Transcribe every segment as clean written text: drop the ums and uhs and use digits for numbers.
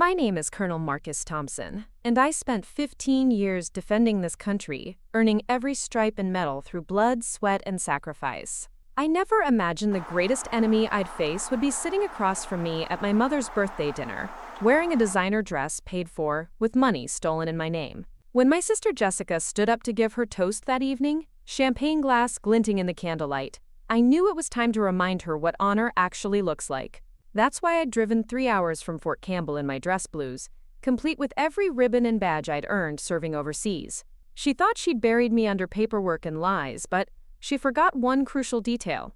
My name is Colonel Marcus Thompson, and I spent 15 years defending this country, earning every stripe and medal through blood, sweat, and sacrifice. I never imagined the greatest enemy I'd face would be sitting across from me at my mother's birthday dinner, wearing a designer dress paid for with money stolen in my name. When my sister Jessica stood up to give her toast that evening, champagne glass glinting in the candlelight, I knew it was time to remind her what honor actually looks like. That's why I'd driven 3 hours from Fort Campbell in my dress blues, complete with every ribbon and badge I'd earned serving overseas. She thought she'd buried me under paperwork and lies, but she forgot one crucial detail.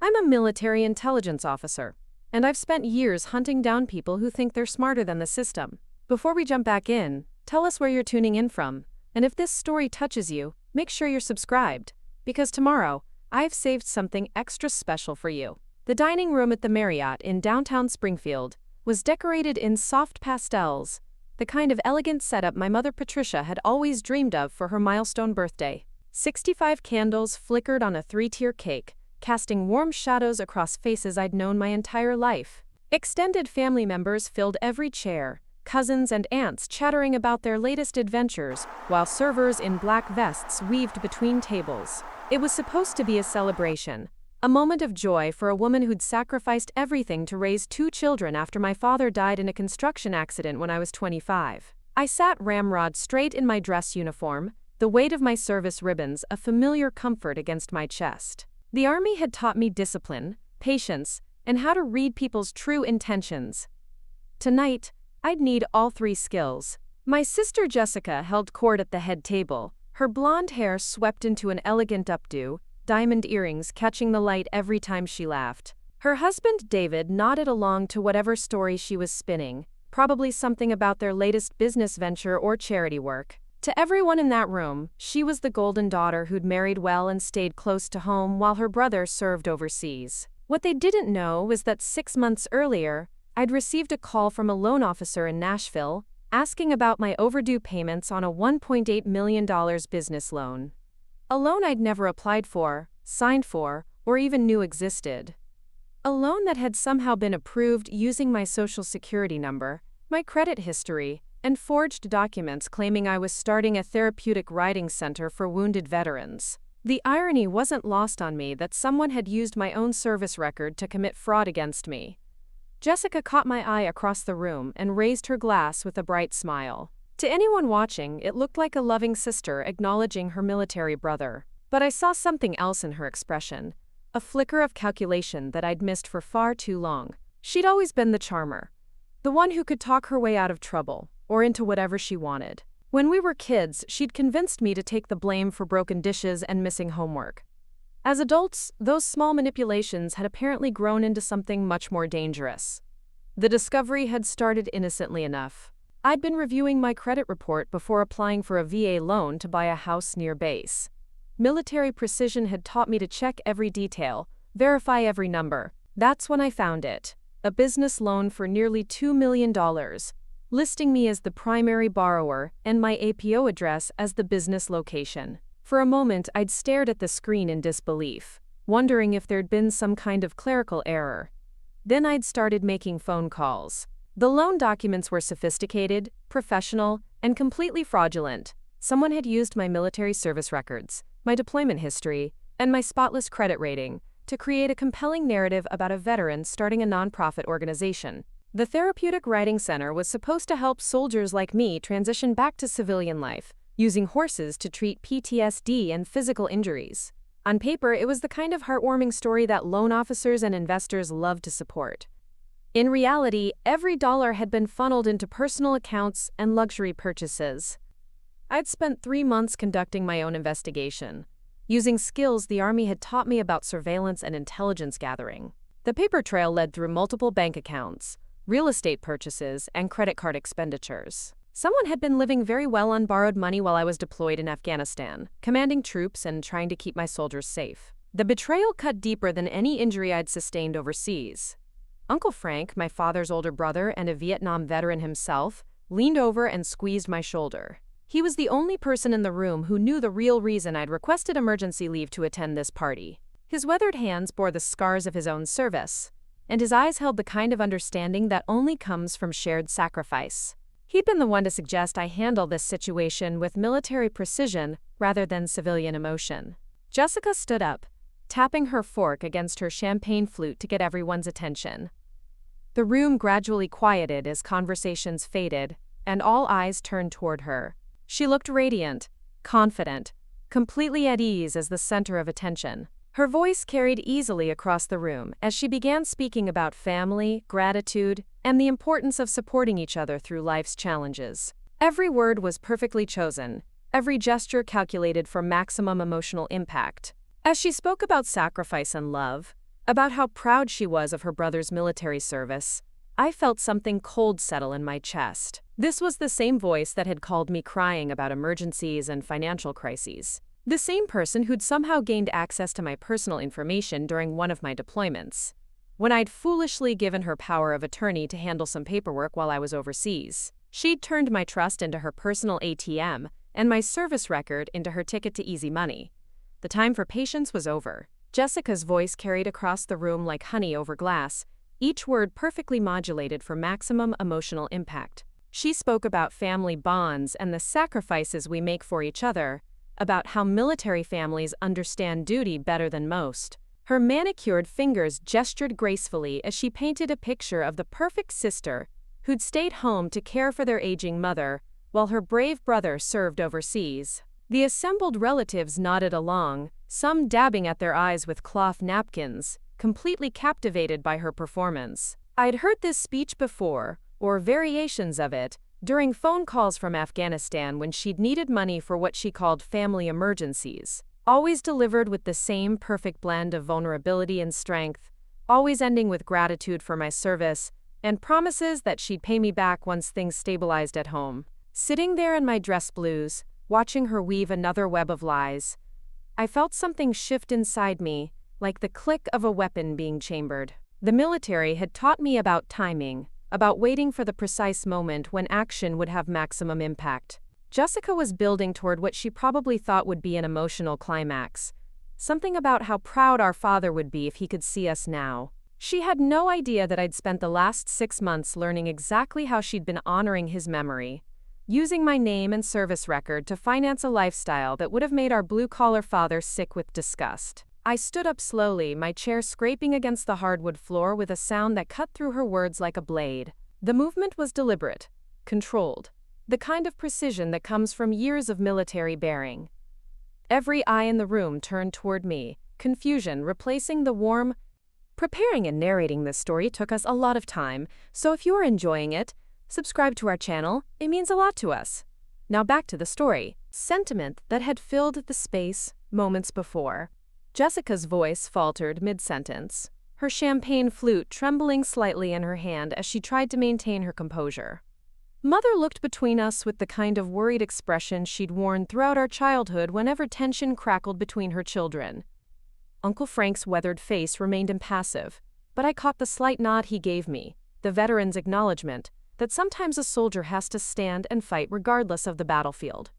I'm a military intelligence officer, and I've spent years hunting down people who think they're smarter than the system. Before we jump back in, tell us where you're tuning in from, and if this story touches you, make sure you're subscribed, because tomorrow, I've saved something extra special for you. The dining room at the Marriott in downtown Springfield was decorated in soft pastels, the kind of elegant setup my mother Patricia had always dreamed of for her milestone birthday. 65 candles flickered on a 3-tier cake, casting warm shadows across faces I'd known my entire life. Extended family members filled every chair, cousins and aunts chattering about their latest adventures, while servers in black vests weaved between tables. It was supposed to be a celebration, a moment of joy for a woman who'd sacrificed everything to raise 2 children after my father died in a construction accident when I was 25. I sat ramrod straight in my dress uniform, the weight of my service ribbons a familiar comfort against my chest. The Army had taught me discipline, patience, and how to read people's true intentions. Tonight, I'd need all 3 skills. My sister Jessica held court at the head table, her blonde hair swept into an elegant updo, diamond earrings catching the light every time she laughed. Her husband David nodded along to whatever story she was spinning, probably something about their latest business venture or charity work. To everyone in that room, she was the golden daughter who'd married well and stayed close to home while her brother served overseas. What they didn't know was that 6 months earlier, I'd received a call from a loan officer in Nashville, asking about my overdue payments on a $1.8 million business loan. A loan I'd never applied for, signed for, or even knew existed. A loan that had somehow been approved using my social security number, my credit history, and forged documents claiming I was starting a therapeutic riding center for wounded veterans. The irony wasn't lost on me that someone had used my own service record to commit fraud against me. Jessica caught my eye across the room and raised her glass with a bright smile. To anyone watching, it looked like a loving sister acknowledging her military brother. But I saw something else in her expression, a flicker of calculation that I'd missed for far too long. She'd always been the charmer, the one who could talk her way out of trouble, or into whatever she wanted. When we were kids, she'd convinced me to take the blame for broken dishes and missing homework. As adults, those small manipulations had apparently grown into something much more dangerous. The discovery had started innocently enough. I'd been reviewing my credit report before applying for a VA loan to buy a house near base. Military precision had taught me to check every detail, verify every number. That's when I found it. A business loan for nearly $2 million, listing me as the primary borrower and my APO address as the business location. For a moment, I'd stared at the screen in disbelief, wondering if there'd been some kind of clerical error. Then I'd started making phone calls. The loan documents were sophisticated, professional, and completely fraudulent. Someone had used my military service records, my deployment history, and my spotless credit rating to create a compelling narrative about a veteran starting a nonprofit organization. The Therapeutic Riding Center was supposed to help soldiers like me transition back to civilian life, using horses to treat PTSD and physical injuries. On paper, it was the kind of heartwarming story that loan officers and investors loved to support. In reality, every dollar had been funneled into personal accounts and luxury purchases. I'd spent 3 months conducting my own investigation, using skills the Army had taught me about surveillance and intelligence gathering. The paper trail led through multiple bank accounts, real estate purchases, and credit card expenditures. Someone had been living very well on borrowed money while I was deployed in Afghanistan, commanding troops and trying to keep my soldiers safe. The betrayal cut deeper than any injury I'd sustained overseas. Uncle Frank, my father's older brother and a Vietnam veteran himself, leaned over and squeezed my shoulder. He was the only person in the room who knew the real reason I'd requested emergency leave to attend this party. His weathered hands bore the scars of his own service, and his eyes held the kind of understanding that only comes from shared sacrifice. He'd been the one to suggest I handle this situation with military precision rather than civilian emotion. Jessica stood up, tapping her fork against her champagne flute to get everyone's attention. The room gradually quieted as conversations faded, and all eyes turned toward her. She looked radiant, confident, completely at ease as the center of attention. Her voice carried easily across the room as she began speaking about family, gratitude, and the importance of supporting each other through life's challenges. Every word was perfectly chosen, every gesture calculated for maximum emotional impact. As she spoke about sacrifice and love, about how proud she was of her brother's military service, I felt something cold settle in my chest. This was the same voice that had called me crying about emergencies and financial crises. The same person who'd somehow gained access to my personal information during one of my deployments, when I'd foolishly given her power of attorney to handle some paperwork while I was overseas. She'd turned my trust into her personal ATM and my service record into her ticket to easy money. The time for patience was over. Jessica's voice carried across the room like honey over glass, each word perfectly modulated for maximum emotional impact. She spoke about family bonds and the sacrifices we make for each other, about how military families understand duty better than most. Her manicured fingers gestured gracefully as she painted a picture of the perfect sister who'd stayed home to care for their aging mother while her brave brother served overseas. The assembled relatives nodded along, some dabbing at their eyes with cloth napkins, completely captivated by her performance. I'd heard this speech before, or variations of it, during phone calls from Afghanistan when she'd needed money for what she called family emergencies, always delivered with the same perfect blend of vulnerability and strength, always ending with gratitude for my service, and promises that she'd pay me back once things stabilized at home. Sitting there in my dress blues, watching her weave another web of lies, I felt something shift inside me, like the click of a weapon being chambered. The military had taught me about timing, about waiting for the precise moment when action would have maximum impact. Jessica was building toward what she probably thought would be an emotional climax. Something about how proud our father would be if he could see us now. She had no idea that I'd spent the last 6 months learning exactly how she'd been honoring his memory, using my name and service record to finance a lifestyle that would have made our blue-collar father sick with disgust. I stood up slowly, my chair scraping against the hardwood floor with a sound that cut through her words like a blade. The movement was deliberate, controlled, the kind of precision that comes from years of military bearing. Every eye in the room turned toward me, confusion replacing the warm. Preparing and narrating this story took us a lot of time, so if you are enjoying it, subscribe to our channel, it means a lot to us. Now back to the story. Sentiment that had filled the space moments before. Jessica's voice faltered mid-sentence, her champagne flute trembling slightly in her hand as she tried to maintain her composure. Mother looked between us with the kind of worried expression she'd worn throughout our childhood whenever tension crackled between her children. Uncle Frank's weathered face remained impassive, but I caught the slight nod he gave me, the veteran's acknowledgement that sometimes a soldier has to stand and fight regardless of the battlefield.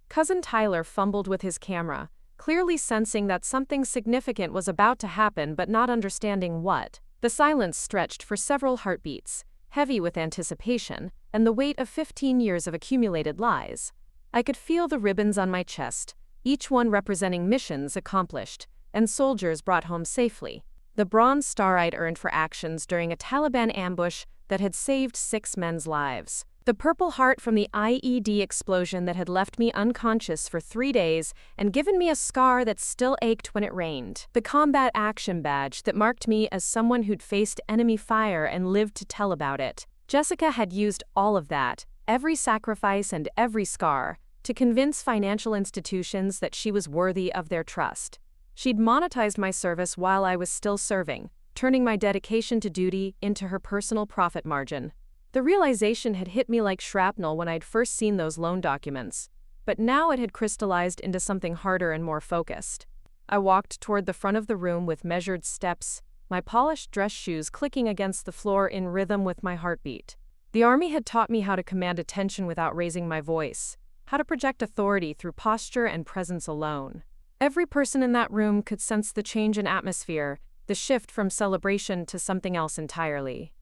Cousin Tyler fumbled with his camera, clearly sensing that something significant was about to happen but not understanding what. The silence stretched for several heartbeats, heavy with anticipation and the weight of 15 years of accumulated lies. I could feel the ribbons on my chest, each one representing missions accomplished and soldiers brought home safely. The Bronze Star I'd earned for actions during a Taliban ambush that had saved 6 men's lives. The Purple Heart from the IED explosion that had left me unconscious for 3 days and given me a scar that still ached when it rained. The Combat Action Badge that marked me as someone who'd faced enemy fire and lived to tell about it. Jessica had used all of that, every sacrifice and every scar, to convince financial institutions that she was worthy of their trust. She'd monetized my service while I was still serving, turning my dedication to duty into her personal profit margin. The realization had hit me like shrapnel when I'd first seen those loan documents, but now it had crystallized into something harder and more focused. I walked toward the front of the room with measured steps, my polished dress shoes clicking against the floor in rhythm with my heartbeat. The Army had taught me how to command attention without raising my voice, how to project authority through posture and presence alone. Every person in that room could sense the change in atmosphere, the shift from celebration to something else entirely.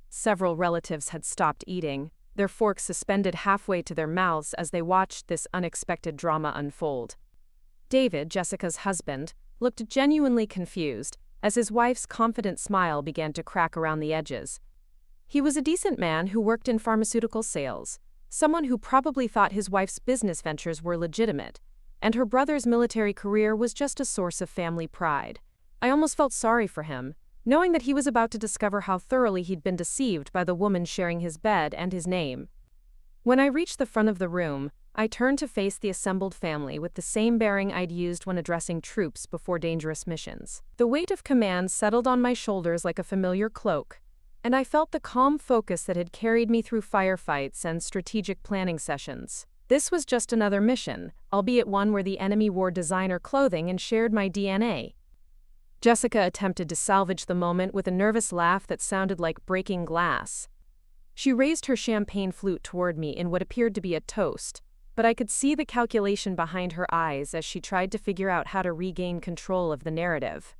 Several relatives had stopped eating, their forks suspended halfway to their mouths as they watched this unexpected drama unfold. David, Jessica's husband, looked genuinely confused as his wife's confident smile began to crack around the edges. He was a decent man who worked in pharmaceutical sales, someone who probably thought his wife's business ventures were legitimate, and her brother's military career was just a source of family pride. I almost felt sorry for him, knowing that he was about to discover how thoroughly he'd been deceived by the woman sharing his bed and his name. When I reached the front of the room, I turned to face the assembled family with the same bearing I'd used when addressing troops before dangerous missions. The weight of command settled on my shoulders like a familiar cloak, and I felt the calm focus that had carried me through firefights and strategic planning sessions. This was just another mission, albeit one where the enemy wore designer clothing and shared my DNA. Jessica attempted to salvage the moment with a nervous laugh that sounded like breaking glass. She raised her champagne flute toward me in what appeared to be a toast, but I could see the calculation behind her eyes as she tried to figure out how to regain control of the narrative.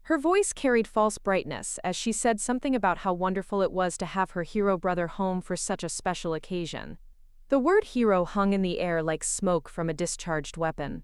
Her voice carried false brightness as she said something about how wonderful it was to have her hero brother home for such a special occasion. The word hero hung in the air like smoke from a discharged weapon.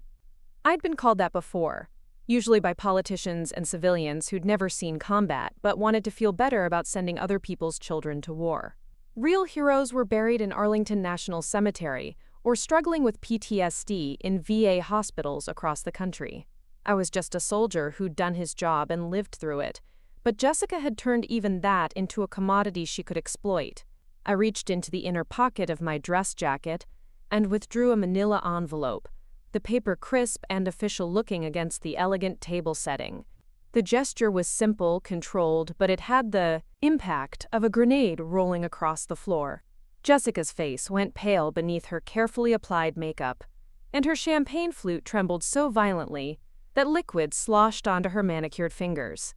I'd been called that before, usually by politicians and civilians who'd never seen combat but wanted to feel better about sending other people's children to war. Real heroes were buried in Arlington National Cemetery or struggling with PTSD in VA hospitals across the country. I was just a soldier who'd done his job and lived through it, but Jessica had turned even that into a commodity she could exploit. I reached into the inner pocket of my dress jacket and withdrew a manila envelope, the paper crisp and official-looking against the elegant table setting. The gesture was simple, controlled, but it had the impact of a grenade rolling across the floor. Jessica's face went pale beneath her carefully applied makeup, and her champagne flute trembled so violently that liquid sloshed onto her manicured fingers.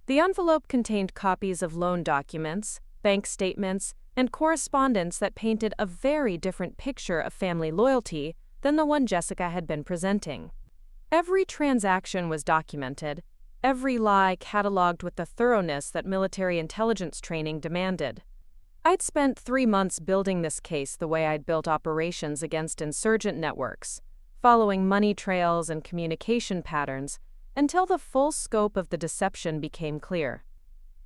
The envelope contained copies of loan documents, bank statements, and correspondence that painted a very different picture of family loyalty than the one Jessica had been presenting. Every transaction was documented, every lie cataloged with the thoroughness that military intelligence training demanded. I'd spent 3 months building this case the way I'd built operations against insurgent networks, following money trails and communication patterns until the full scope of the deception became clear.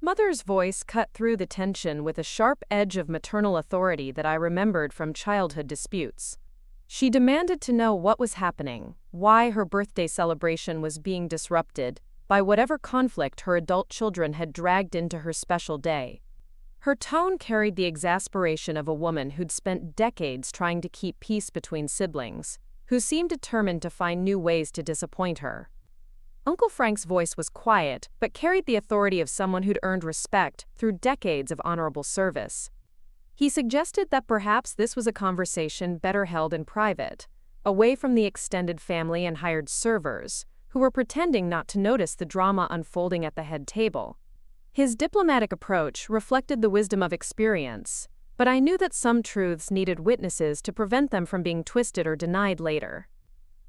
Mother's voice cut through the tension with a sharp edge of maternal authority that I remembered from childhood disputes. She demanded to know what was happening, why her birthday celebration was being disrupted by whatever conflict her adult children had dragged into her special day. Her tone carried the exasperation of a woman who'd spent decades trying to keep peace between siblings, who seemed determined to find new ways to disappoint her. Uncle Frank's voice was quiet, but carried the authority of someone who'd earned respect through decades of honorable service. He suggested that perhaps this was a conversation better held in private, away from the extended family and hired servers, who were pretending not to notice the drama unfolding at the head table. His diplomatic approach reflected the wisdom of experience, but I knew that some truths needed witnesses to prevent them from being twisted or denied later.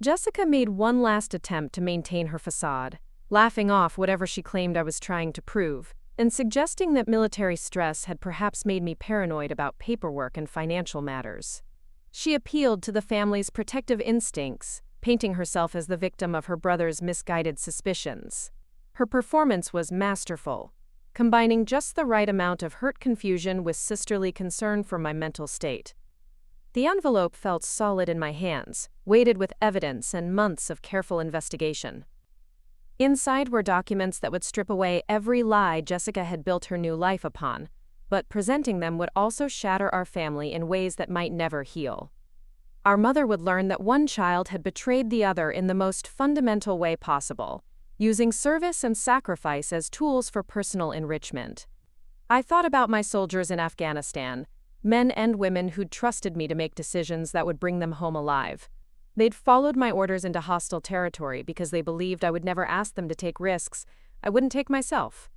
Jessica made one last attempt to maintain her facade, laughing off whatever she claimed I was trying to prove, and suggesting that military stress had perhaps made me paranoid about paperwork and financial matters. She appealed to the family's protective instincts, painting herself as the victim of her brother's misguided suspicions. Her performance was masterful, combining just the right amount of hurt confusion with sisterly concern for my mental state. The envelope felt solid in my hands, weighted with evidence and months of careful investigation. Inside were documents that would strip away every lie Jessica had built her new life upon, but presenting them would also shatter our family in ways that might never heal. Our mother would learn that one child had betrayed the other in the most fundamental way possible, using service and sacrifice as tools for personal enrichment. I thought about my soldiers in Afghanistan, men and women who'd trusted me to make decisions that would bring them home alive. They'd followed my orders into hostile territory because they believed I would never ask them to take risks I wouldn't take myself.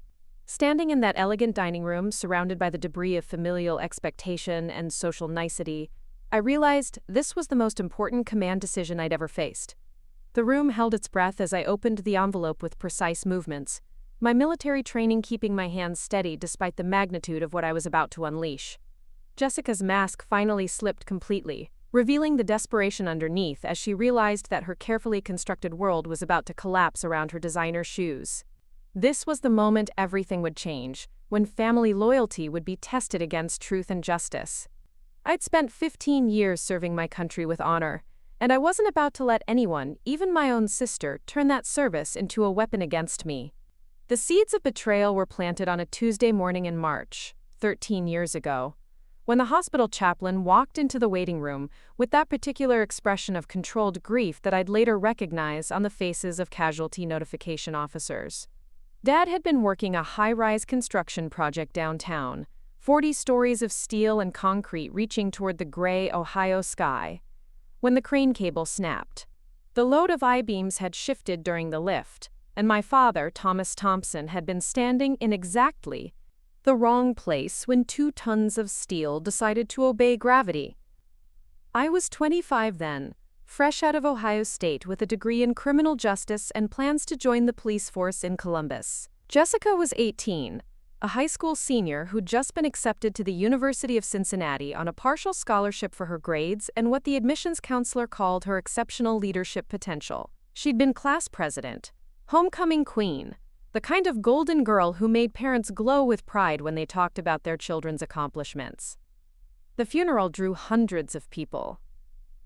Standing in that elegant dining room, surrounded by the debris of familial expectation and social nicety, I realized this was the most important command decision I'd ever faced. The room held its breath as I opened the envelope with precise movements, my military training keeping my hands steady despite the magnitude of what I was about to unleash. Jessica's mask finally slipped completely, revealing the desperation underneath as she realized that her carefully constructed world was about to collapse around her designer shoes. This was the moment everything would change, when family loyalty would be tested against truth and justice. I'd spent 15 years serving my country with honor, and I wasn't about to let anyone, even my own sister, turn that service into a weapon against me. The seeds of betrayal were planted on a Tuesday morning in March, 13 years ago, when the hospital chaplain walked into the waiting room with that particular expression of controlled grief that I'd later recognize on the faces of casualty notification officers. Dad had been working a high-rise construction project downtown, 40 stories of steel and concrete reaching toward the gray Ohio sky, when the crane cable snapped. The load of I-beams had shifted during the lift, and my father, Thomas Thompson, had been standing in exactly the wrong place when 2 tons of steel decided to obey gravity. I was 25 then, fresh out of Ohio State with a degree in criminal justice and plans to join the police force in Columbus. Jessica was 18, a high school senior who'd just been accepted to the University of Cincinnati on a partial scholarship for her grades and what the admissions counselor called her exceptional leadership potential. She'd been class president, homecoming queen, the kind of golden girl who made parents glow with pride when they talked about their children's accomplishments. The funeral drew hundreds of people.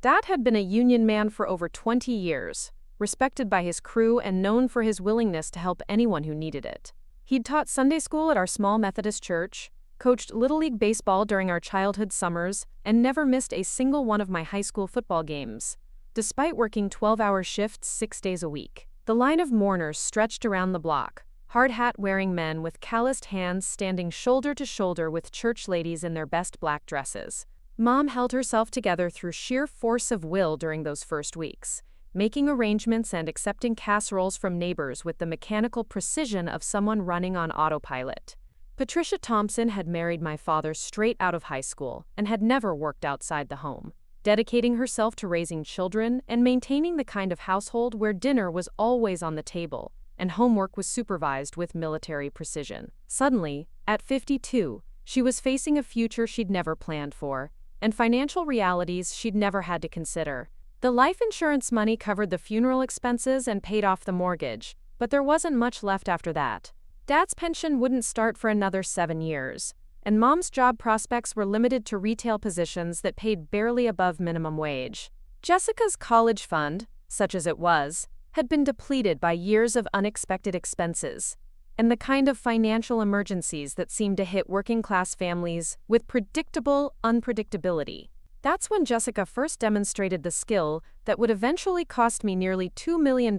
Dad had been a union man for over 20 years, respected by his crew and known for his willingness to help anyone who needed it. He'd taught Sunday school at our small Methodist church, coached Little League baseball during our childhood summers, and never missed a single one of my high school football games, despite working 12-hour shifts 6 days a week. The line of mourners stretched around the block, hard hat-wearing men with calloused hands standing shoulder to shoulder with church ladies in their best black dresses. Mom held herself together through sheer force of will during those first weeks, making arrangements and accepting casseroles from neighbors with the mechanical precision of someone running on autopilot. Patricia Thompson had married my father straight out of high school and had never worked outside the home, dedicating herself to raising children and maintaining the kind of household where dinner was always on the table and homework was supervised with military precision. Suddenly, at 52, she was facing a future she'd never planned for, and financial realities she'd never had to consider. The life insurance money covered the funeral expenses and paid off the mortgage, but there wasn't much left after that. Dad's pension wouldn't start for another 7 years, and Mom's job prospects were limited to retail positions that paid barely above minimum wage. Jessica's college fund, such as it was, had been depleted by years of unexpected expenses, and the kind of financial emergencies that seemed to hit working-class families with predictable unpredictability. That's when Jessica first demonstrated the skill that would eventually cost me nearly $2 million.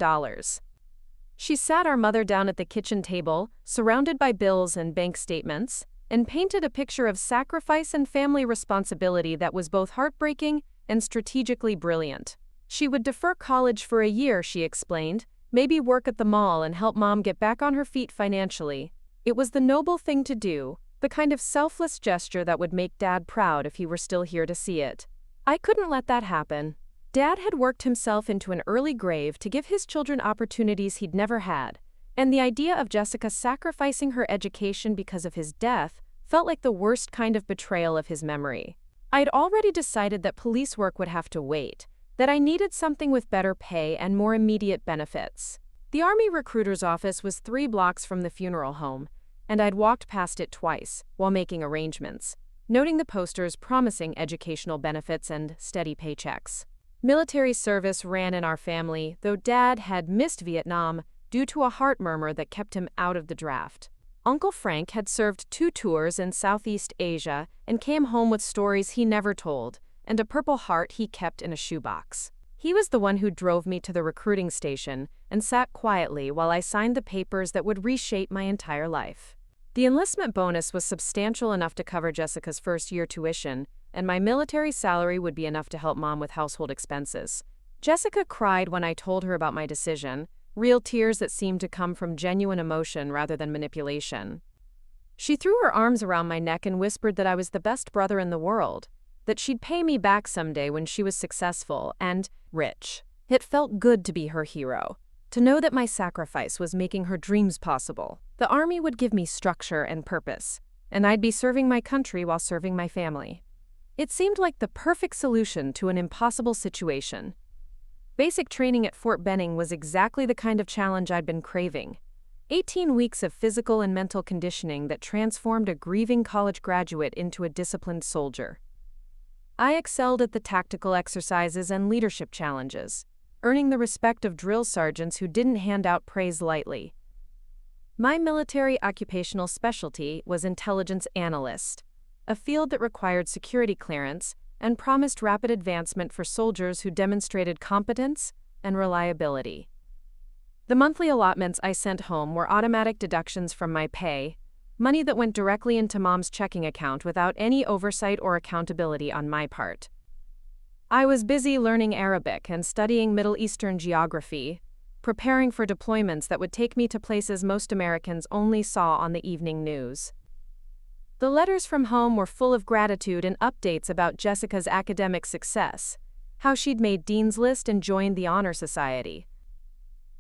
She sat our mother down at the kitchen table, surrounded by bills and bank statements, and painted a picture of sacrifice and family responsibility that was both heartbreaking and strategically brilliant. She would defer college for a year, she explained, maybe work at the mall and help Mom get back on her feet financially. It was the noble thing to do, the kind of selfless gesture that would make Dad proud if he were still here to see it. I couldn't let that happen. Dad had worked himself into an early grave to give his children opportunities he'd never had, and the idea of Jessica sacrificing her education because of his death felt like the worst kind of betrayal of his memory. I'd already decided that police work would have to wait, that I needed something with better pay and more immediate benefits. The Army recruiter's office was 3 blocks from the funeral home, and I'd walked past it twice while making arrangements, noting the posters promising educational benefits and steady paychecks. Military service ran in our family, though Dad had missed Vietnam due to a heart murmur that kept him out of the draft. Uncle Frank had served 2 tours in Southeast Asia and came home with stories he never told, and a Purple Heart he kept in a shoebox. He was the one who drove me to the recruiting station and sat quietly while I signed the papers that would reshape my entire life. The enlistment bonus was substantial enough to cover Jessica's first-year tuition, and my military salary would be enough to help Mom with household expenses. Jessica cried when I told her about my decision, real tears that seemed to come from genuine emotion rather than manipulation. She threw her arms around my neck and whispered that I was the best brother in the world, that she'd pay me back someday when she was successful and rich. It felt good to be her hero, to know that my sacrifice was making her dreams possible. The Army would give me structure and purpose, and I'd be serving my country while serving my family. It seemed like the perfect solution to an impossible situation. Basic training at Fort Benning was exactly the kind of challenge I'd been craving. 18 weeks of physical and mental conditioning that transformed a grieving college graduate into a disciplined soldier. I excelled at the tactical exercises and leadership challenges, earning the respect of drill sergeants who didn't hand out praise lightly. My military occupational specialty was intelligence analyst, a field that required security clearance and promised rapid advancement for soldiers who demonstrated competence and reliability. The monthly allotments I sent home were automatic deductions from my pay, money that went directly into Mom's checking account without any oversight or accountability on my part. I was busy learning Arabic and studying Middle Eastern geography, preparing for deployments that would take me to places most Americans only saw on the evening news. The letters from home were full of gratitude and updates about Jessica's academic success, how she'd made Dean's List and joined the Honor Society.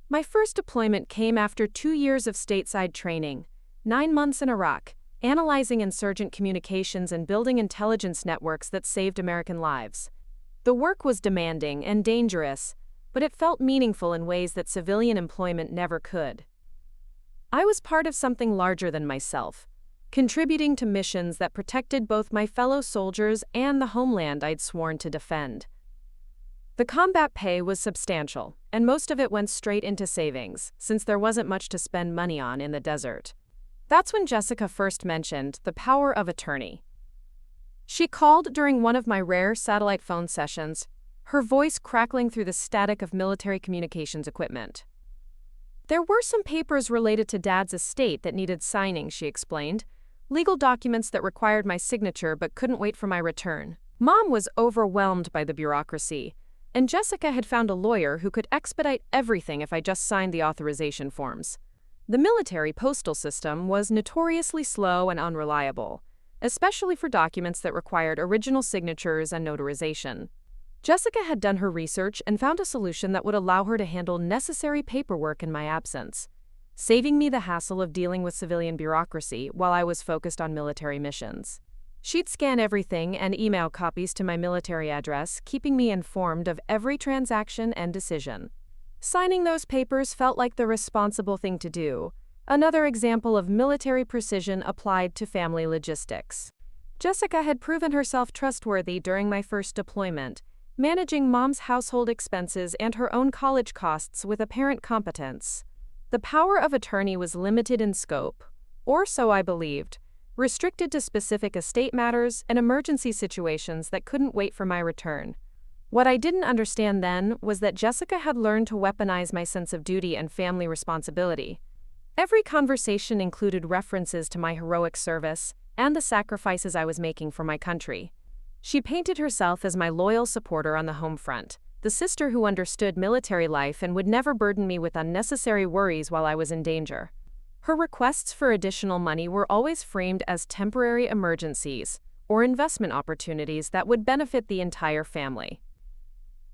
My first deployment came after 2 years of stateside training, 9 months in Iraq, analyzing insurgent communications and building intelligence networks that saved American lives. The work was demanding and dangerous, but it felt meaningful in ways that civilian employment never could. I was part of something larger than myself, contributing to missions that protected both my fellow soldiers and the homeland I'd sworn to defend. The combat pay was substantial, and most of it went straight into savings, since there wasn't much to spend money on in the desert. That's when Jessica first mentioned the power of attorney. She called during one of my rare satellite phone sessions, her voice crackling through the static of military communications equipment. There were some papers related to Dad's estate that needed signing, she explained, legal documents that required my signature but couldn't wait for my return. Mom was overwhelmed by the bureaucracy, and Jessica had found a lawyer who could expedite everything if I just signed the authorization forms. The military postal system was notoriously slow and unreliable, especially for documents that required original signatures and notarization. Jessica had done her research and found a solution that would allow her to handle necessary paperwork in my absence, saving me the hassle of dealing with civilian bureaucracy while I was focused on military missions. She'd scan everything and email copies to my military address, keeping me informed of every transaction and decision. Signing those papers felt like the responsible thing to do, another example of military precision applied to family logistics. Jessica had proven herself trustworthy during my first deployment, managing Mom's household expenses and her own college costs with apparent competence. The power of attorney was limited in scope, or so I believed, restricted to specific estate matters and emergency situations that couldn't wait for my return. What I didn't understand then was that Jessica had learned to weaponize my sense of duty and family responsibility. Every conversation included references to my heroic service and the sacrifices I was making for my country. She painted herself as my loyal supporter on the home front, the sister who understood military life and would never burden me with unnecessary worries while I was in danger. Her requests for additional money were always framed as temporary emergencies or investment opportunities that would benefit the entire family.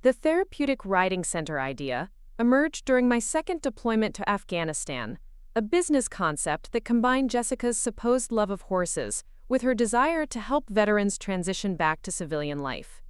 The therapeutic riding center idea emerged during my second deployment to Afghanistan, a business concept that combined Jessica's supposed love of horses with her desire to help veterans transition back to civilian life.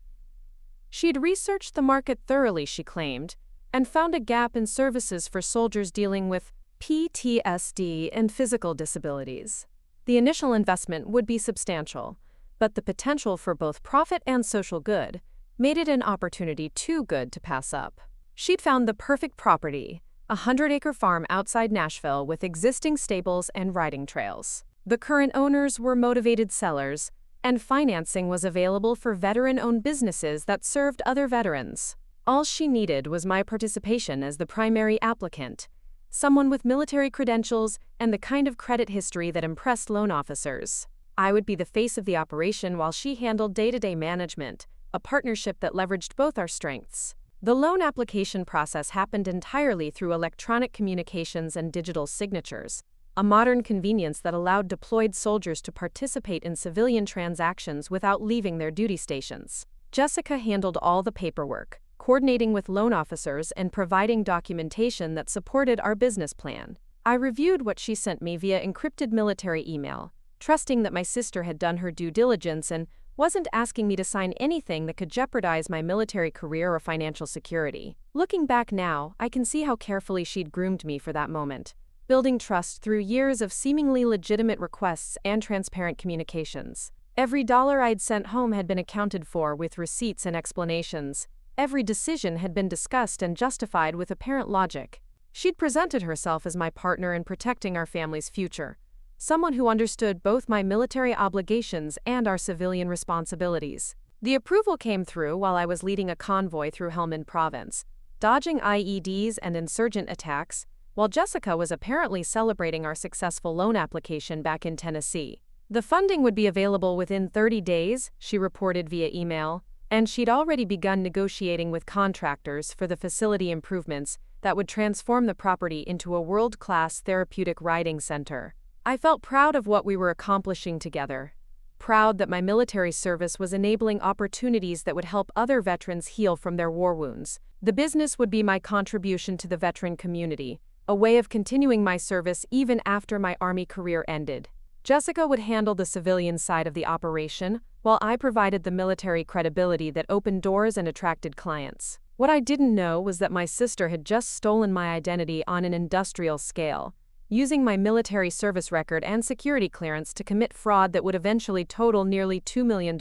She'd researched the market thoroughly, she claimed, and found a gap in services for soldiers dealing with PTSD and physical disabilities. The initial investment would be substantial, but the potential for both profit and social good made it an opportunity too good to pass up. She'd found the perfect property, a 100-acre farm outside Nashville with existing stables and riding trails. The current owners were motivated sellers, and financing was available for veteran-owned businesses that served other veterans. All she needed was my participation as the primary applicant, someone with military credentials and the kind of credit history that impressed loan officers. I would be the face of the operation while she handled day-to-day management, a partnership that leveraged both our strengths. The loan application process happened entirely through electronic communications and digital signatures, a modern convenience that allowed deployed soldiers to participate in civilian transactions without leaving their duty stations. Jessica handled all the paperwork, coordinating with loan officers and providing documentation that supported our business plan. I reviewed what she sent me via encrypted military email, trusting that my sister had done her due diligence and wasn't asking me to sign anything that could jeopardize my military career or financial security. Looking back now, I can see how carefully she'd groomed me for that moment, building trust through years of seemingly legitimate requests and transparent communications. Every dollar I'd sent home had been accounted for with receipts and explanations. Every decision had been discussed and justified with apparent logic. She'd presented herself as my partner in protecting our family's future, someone who understood both my military obligations and our civilian responsibilities. The approval came through while I was leading a convoy through Helmand Province, dodging IEDs and insurgent attacks, while Jessica was apparently celebrating our successful loan application back in Tennessee. The funding would be available within 30 days, she reported via email, and she'd already begun negotiating with contractors for the facility improvements that would transform the property into a world-class therapeutic riding center. I felt proud of what we were accomplishing together, proud that my military service was enabling opportunities that would help other veterans heal from their war wounds. The business would be my contribution to the veteran community, a way of continuing my service even after my Army career ended. Jessica would handle the civilian side of the operation, while I provided the military credibility that opened doors and attracted clients. What I didn't know was that my sister had just stolen my identity on an industrial scale, using my military service record and security clearance to commit fraud that would eventually total nearly $2 million.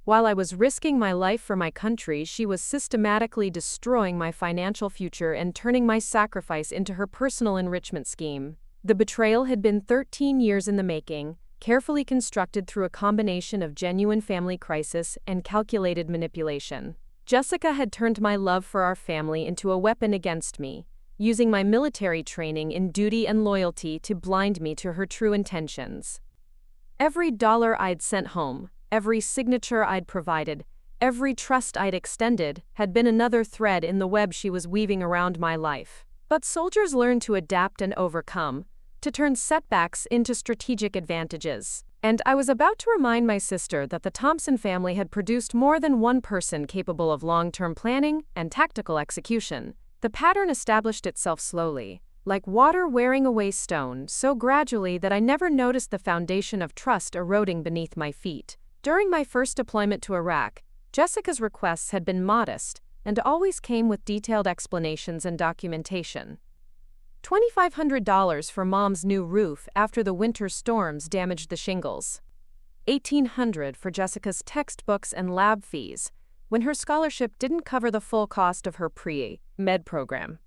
While I was risking my life for my country, she was systematically destroying my financial future and turning my sacrifice into her personal enrichment scheme. The betrayal had been 13 years in the making, carefully constructed through a combination of genuine family crisis and calculated manipulation. Jessica had turned my love for our family into a weapon against me, using my military training in duty and loyalty to blind me to her true intentions. Every dollar I'd sent home, every signature I'd provided, every trust I'd extended had been another thread in the web she was weaving around my life. But soldiers learn to adapt and overcome, to turn setbacks into strategic advantages. And I was about to remind my sister that the Thompson family had produced more than one person capable of long-term planning and tactical execution. The pattern established itself slowly, like water wearing away stone, so gradually that I never noticed the foundation of trust eroding beneath my feet. During my first deployment to Iraq, Jessica's requests had been modest and always came with detailed explanations and documentation. $2,500 for Mom's new roof after the winter storms damaged the shingles. $1,800 for Jessica's textbooks and lab fees, when her scholarship didn't cover the full cost of her pre-med program.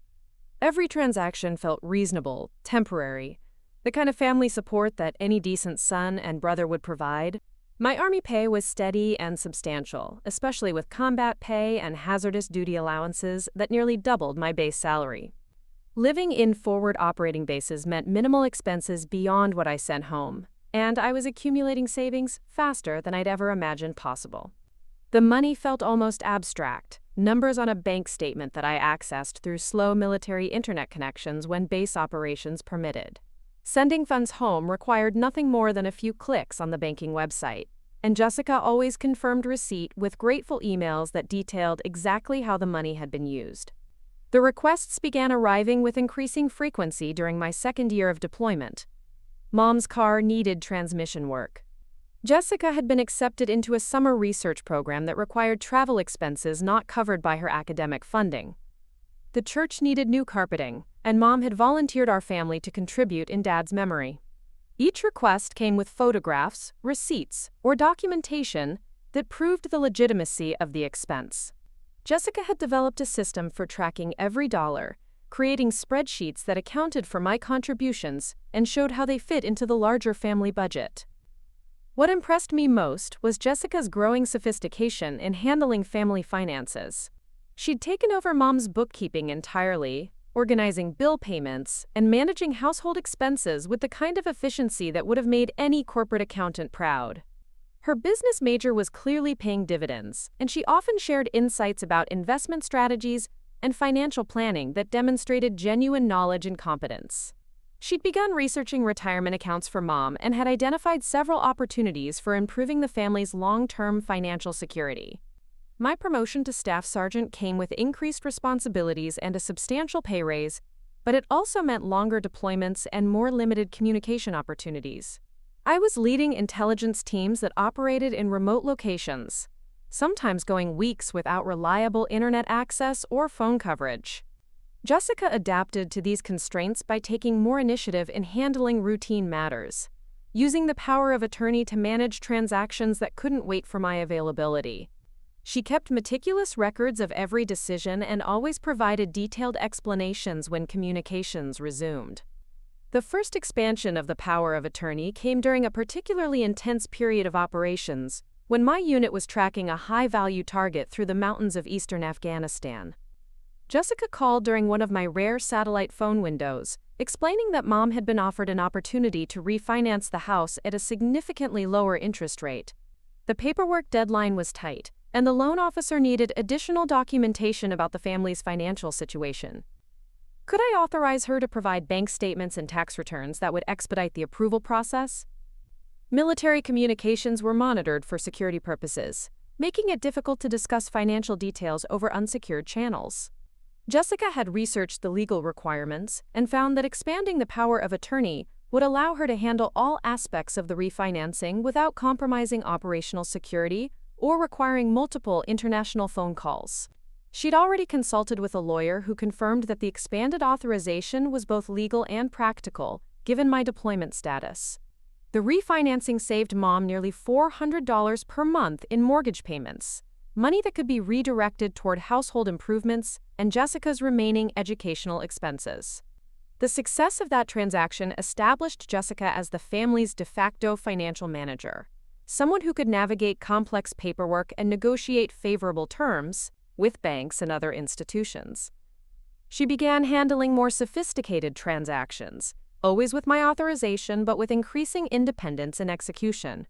Every transaction felt reasonable, temporary, the kind of family support that any decent son and brother would provide. My Army pay was steady and substantial, especially with combat pay and hazardous duty allowances that nearly doubled my base salary. Living in forward operating bases meant minimal expenses beyond what I sent home, and I was accumulating savings faster than I'd ever imagined possible. The money felt almost abstract, numbers on a bank statement that I accessed through slow military internet connections when base operations permitted. Sending funds home required nothing more than a few clicks on the banking website, and Jessica always confirmed receipt with grateful emails that detailed exactly how the money had been used. The requests began arriving with increasing frequency during my second year of deployment. Mom's car needed transmission work. Jessica had been accepted into a summer research program that required travel expenses not covered by her academic funding. The church needed new carpeting, and Mom had volunteered our family to contribute in Dad's memory. Each request came with photographs, receipts, or documentation that proved the legitimacy of the expense. Jessica had developed a system for tracking every dollar, creating spreadsheets that accounted for my contributions and showed how they fit into the larger family budget. What impressed me most was Jessica's growing sophistication in handling family finances. She'd taken over Mom's bookkeeping entirely, organizing bill payments and managing household expenses with the kind of efficiency that would have made any corporate accountant proud. Her business major was clearly paying dividends, and she often shared insights about investment strategies and financial planning that demonstrated genuine knowledge and competence. She'd begun researching retirement accounts for Mom and had identified several opportunities for improving the family's long-term financial security. My promotion to staff sergeant came with increased responsibilities and a substantial pay raise, but it also meant longer deployments and more limited communication opportunities. I was leading intelligence teams that operated in remote locations, sometimes going weeks without reliable internet access or phone coverage. Jessica adapted to these constraints by taking more initiative in handling routine matters, using the power of attorney to manage transactions that couldn't wait for my availability. She kept meticulous records of every decision and always provided detailed explanations when communications resumed. The first expansion of the power of attorney came during a particularly intense period of operations, when my unit was tracking a high-value target through the mountains of eastern Afghanistan. Jessica called during one of my rare satellite phone windows, explaining that Mom had been offered an opportunity to refinance the house at a significantly lower interest rate. The paperwork deadline was tight, and the loan officer needed additional documentation about the family's financial situation. Could I authorize her to provide bank statements and tax returns that would expedite the approval process? Military communications were monitored for security purposes, making it difficult to discuss financial details over unsecured channels. Jessica had researched the legal requirements and found that expanding the power of attorney would allow her to handle all aspects of the refinancing without compromising operational security or requiring multiple international phone calls. She'd already consulted with a lawyer who confirmed that the expanded authorization was both legal and practical, given my deployment status. The refinancing saved Mom nearly $400 per month in mortgage payments, money that could be redirected toward household improvements and Jessica's remaining educational expenses. The success of that transaction established Jessica as the family's de facto financial manager, someone who could navigate complex paperwork and negotiate favorable terms with banks and other institutions. She began handling more sophisticated transactions, always with my authorization but with increasing independence in execution.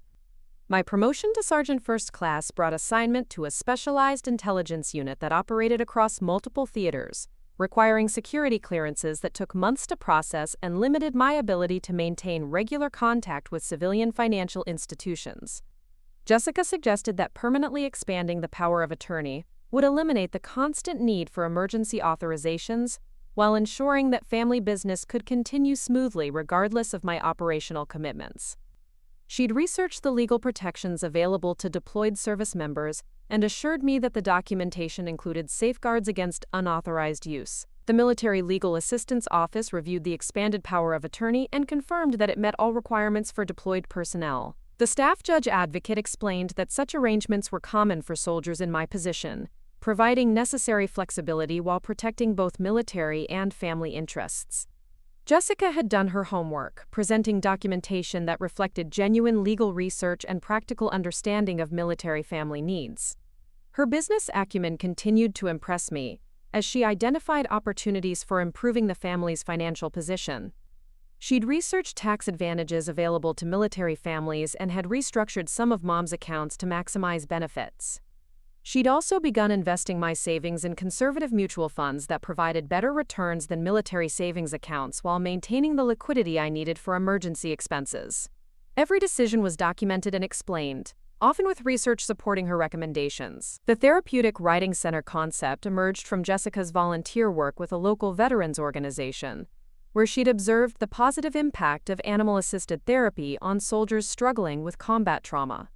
My promotion to Sergeant First Class brought assignment to a specialized intelligence unit that operated across multiple theaters, requiring security clearances that took months to process and limited my ability to maintain regular contact with civilian financial institutions. Jessica suggested that permanently expanding the power of attorney would eliminate the constant need for emergency authorizations while ensuring that family business could continue smoothly regardless of my operational commitments. She'd researched the legal protections available to deployed service members and assured me that the documentation included safeguards against unauthorized use. The Military Legal Assistance Office reviewed the expanded power of attorney and confirmed that it met all requirements for deployed personnel. The staff judge advocate explained that such arrangements were common for soldiers in my position, providing necessary flexibility while protecting both military and family interests. Jessica had done her homework, presenting documentation that reflected genuine legal research and practical understanding of military family needs. Her business acumen continued to impress me, as she identified opportunities for improving the family's financial position. She'd researched tax advantages available to military families and had restructured some of Mom's accounts to maximize benefits. She'd also begun investing my savings in conservative mutual funds that provided better returns than military savings accounts while maintaining the liquidity I needed for emergency expenses. Every decision was documented and explained, often with research supporting her recommendations. The therapeutic riding center concept emerged from Jessica's volunteer work with a local veterans organization, where she'd observed the positive impact of animal-assisted therapy on soldiers struggling with combat trauma.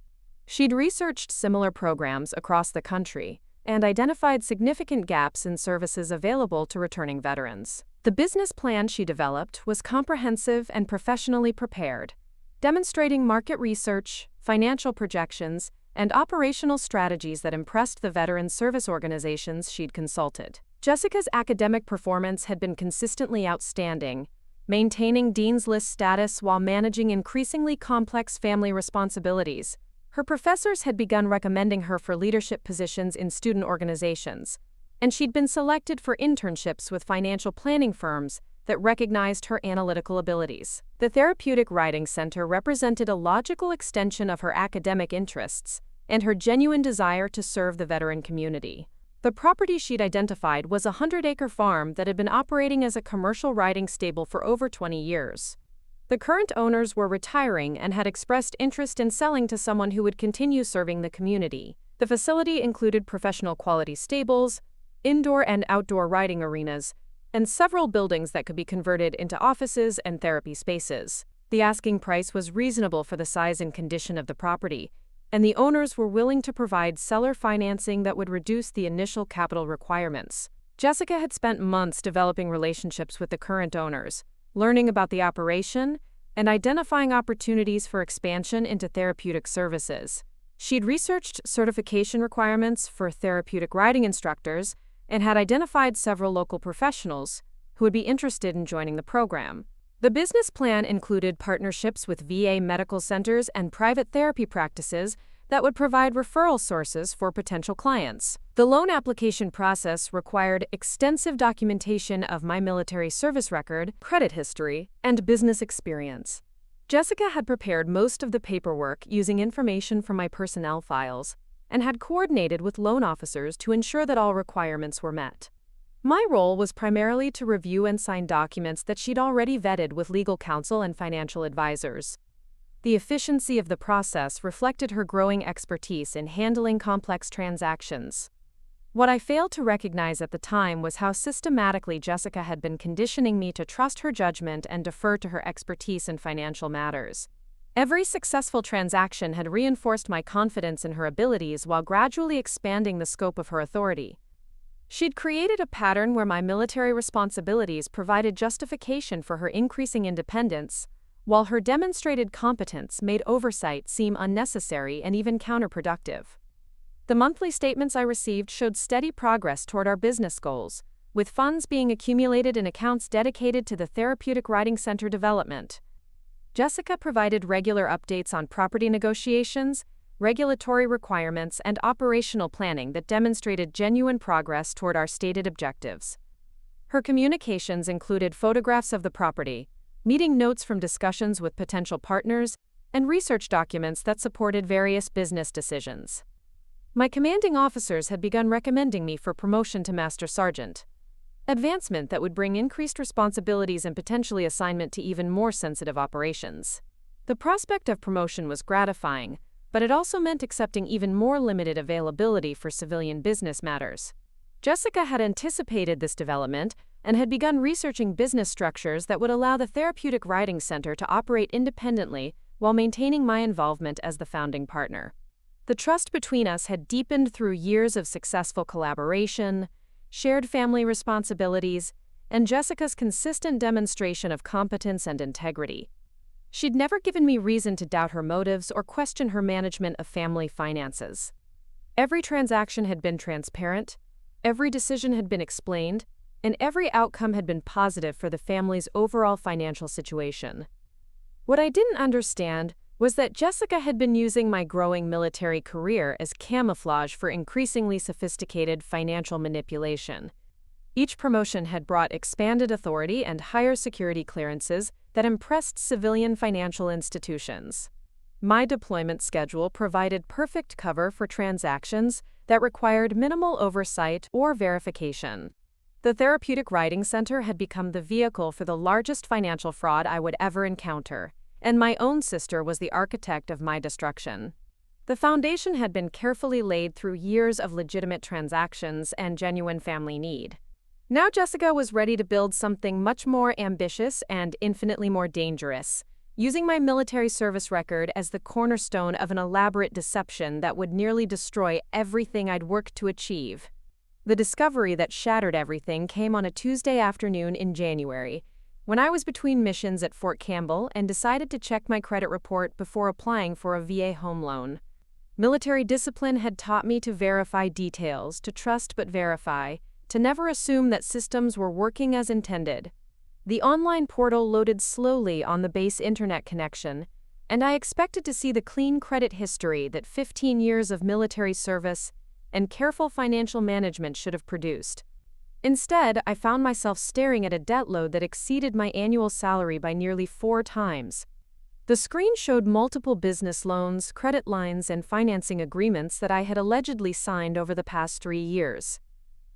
She'd researched similar programs across the country and identified significant gaps in services available to returning veterans. The business plan she developed was comprehensive and professionally prepared, demonstrating market research, financial projections, and operational strategies that impressed the veteran service organizations she'd consulted. Jessica's academic performance had been consistently outstanding, maintaining Dean's List status while managing increasingly complex family responsibilities. Her professors had begun recommending her for leadership positions in student organizations, and she'd been selected for internships with financial planning firms that recognized her analytical abilities. The Therapeutic Riding Center represented a logical extension of her academic interests and her genuine desire to serve the veteran community. The property she'd identified was a 100-acre farm that had been operating as a commercial riding stable for over 20 years. The current owners were retiring and had expressed interest in selling to someone who would continue serving the community. The facility included professional quality stables, indoor and outdoor riding arenas, and several buildings that could be converted into offices and therapy spaces. The asking price was reasonable for the size and condition of the property, and the owners were willing to provide seller financing that would reduce the initial capital requirements. Jessica had spent months developing relationships with the current owners, learning about the operation, and identifying opportunities for expansion into therapeutic services. She'd researched certification requirements for therapeutic riding instructors and had identified several local professionals who would be interested in joining the program. The business plan included partnerships with VA medical centers and private therapy practices that would provide referral sources for potential clients. The loan application process required extensive documentation of my military service record, credit history, and business experience. Jessica had prepared most of the paperwork using information from my personnel files and had coordinated with loan officers to ensure that all requirements were met. My role was primarily to review and sign documents that she'd already vetted with legal counsel and financial advisors. The efficiency of the process reflected her growing expertise in handling complex transactions. What I failed to recognize at the time was how systematically Jessica had been conditioning me to trust her judgment and defer to her expertise in financial matters. Every successful transaction had reinforced my confidence in her abilities while gradually expanding the scope of her authority. She'd created a pattern where my military responsibilities provided justification for her increasing independence, while her demonstrated competence made oversight seem unnecessary and even counterproductive. The monthly statements I received showed steady progress toward our business goals, with funds being accumulated in accounts dedicated to the therapeutic riding center development. Jessica provided regular updates on property negotiations, regulatory requirements, and operational planning that demonstrated genuine progress toward our stated objectives. Her communications included photographs of the property, meeting notes from discussions with potential partners, and research documents that supported various business decisions. My commanding officers had begun recommending me for promotion to Master Sergeant, advancement that would bring increased responsibilities and potentially assignment to even more sensitive operations. The prospect of promotion was gratifying, but it also meant accepting even more limited availability for civilian business matters. Jessica had anticipated this development and had begun researching business structures that would allow the Therapeutic Riding Center to operate independently while maintaining my involvement as the founding partner. The trust between us had deepened through years of successful collaboration, shared family responsibilities, and Jessica's consistent demonstration of competence and integrity. She'd never given me reason to doubt her motives or question her management of family finances. Every transaction had been transparent, every decision had been explained, and every outcome had been positive for the family's overall financial situation. What I didn't understand was that Jessica had been using my growing military career as camouflage for increasingly sophisticated financial manipulation. Each promotion had brought expanded authority and higher security clearances that impressed civilian financial institutions. My deployment schedule provided perfect cover for transactions that required minimal oversight or verification. The Therapeutic Riding Center had become the vehicle for the largest financial fraud I would ever encounter, and my own sister was the architect of my destruction. The foundation had been carefully laid through years of legitimate transactions and genuine family need. Now Jessica was ready to build something much more ambitious and infinitely more dangerous, using my military service record as the cornerstone of an elaborate deception that would nearly destroy everything I'd worked to achieve. The discovery that shattered everything came on a Tuesday afternoon in January, when I was between missions at Fort Campbell and decided to check my credit report before applying for a VA home loan. Military discipline had taught me to verify details, to trust but verify, to never assume that systems were working as intended. The online portal loaded slowly on the base internet connection, and I expected to see the clean credit history that 15 years of military service and careful financial management should have produced. Instead, I found myself staring at a debt load that exceeded my annual salary by nearly 4 times. The screen showed multiple business loans, credit lines, and financing agreements that I had allegedly signed over the past 3 years.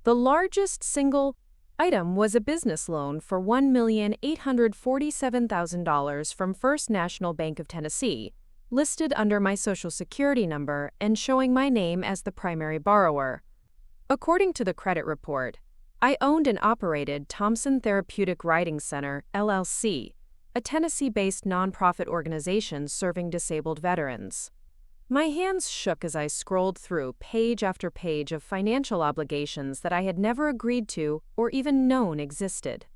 The largest single item was a business loan for $1,847,000 from First National Bank of Tennessee, listed under my Social Security number and showing my name as the primary borrower. According to the credit report, I owned and operated Thompson Therapeutic Riding Center, LLC, a Tennessee-based nonprofit organization serving disabled veterans. My hands shook as I scrolled through page after page of financial obligations that I had never agreed to or even known existed.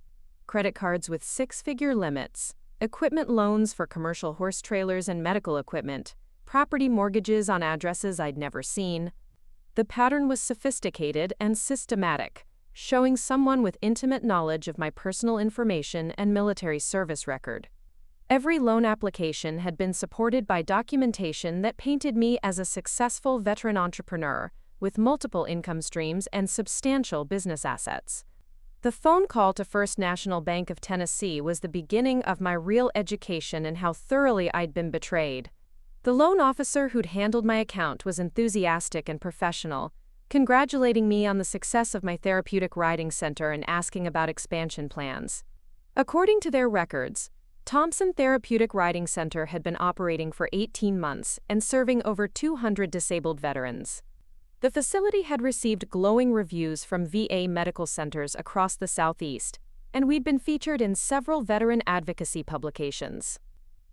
Credit cards with six-figure limits, equipment loans for commercial horse trailers and medical equipment, property mortgages on addresses I'd never seen. The pattern was sophisticated and systematic, showing someone with intimate knowledge of my personal information and military service record. Every loan application had been supported by documentation that painted me as a successful veteran entrepreneur with multiple income streams and substantial business assets. The phone call to First National Bank of Tennessee was the beginning of my real education in how thoroughly I'd been betrayed. The loan officer who'd handled my account was enthusiastic and professional, congratulating me on the success of my therapeutic riding center and asking about expansion plans. According to their records, Thompson Therapeutic Riding Center had been operating for 18 months and serving over 200 disabled veterans. The facility had received glowing reviews from VA medical centers across the Southeast, and we'd been featured in several veteran advocacy publications.